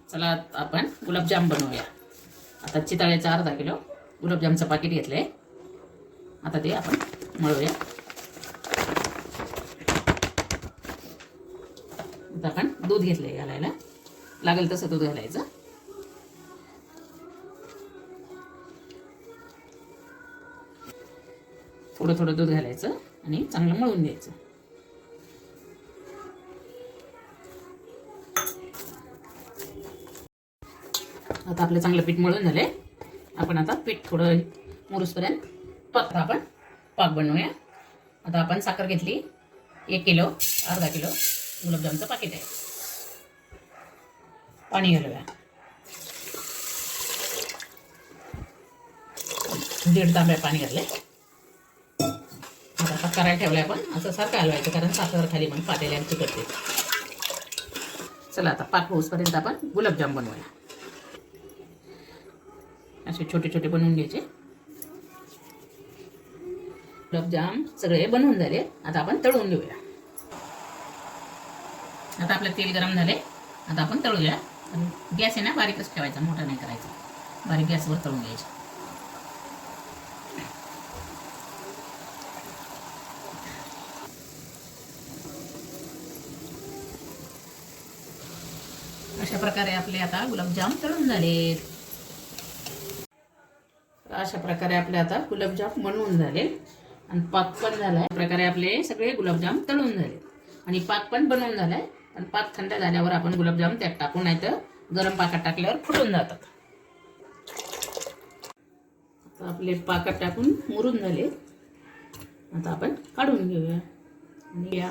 चला आपण गुलाबजाम बनवूया। आता चितळेचा अर्धा किलो गुलाबजामचं पाकिट घेतलंय। आता ते आपण मळूया। आता आपण दूध घेतलंय घालायला, लागेल तसं दूध घालायचं। थोडं थोडं दूध घालायचं आणि चांगलं मळून घ्यायचं। आता आपलं चांगलं पीठ मळून झाले। आपण आता पीठ थोडं मुरूसपर्यंत आपण पाक बनवूया। आता आपण साखर घेतली 1 किलो, अर्धा किलो गुलाबजामचं पाकिट आहे। पाणी घालूया, 1.5 तांब्या पाणी घातले। आता पाक करायला ठेवलाय आपण, असं सारखं हलवायचं कारण साखर खाली मग पातेल्यात चिकटते। चला आता पाक होऊसपर्यंत आपण गुलाबजाम बनवूया। असे छोटे छोटे बनवून घ्यायचे। गुलाबजाम सगळे बनवून झाले। आता आपण तळून घेऊया। आता आपलं तेल गरम झाले, आता आपण तळूया। गॅस आहे ना बारीकच ठेवायचा, मोठा नाही करायचा, बारीक गॅसवर तळून घ्यायचं। अशा प्रकारे आपले आता गुलाबजाम तळून झालेत। अशा प्रकारे आपले आता गुलाबजाम बनवून झाले आणि पाक पण झालाय। प्रकारे आपले सगळे गुलाबजाम तळून झाले आणि पाक पण बनवून झालाय। आणि पाक थंड झाल्यावर आपण गुलाबजाम त्यात टाकू, नाहीतर गरम पाकात टाकल्यावर फुटून जातात। आता आपले पाकात टाकून मुरून झाले। आता आपण काढून घेऊया।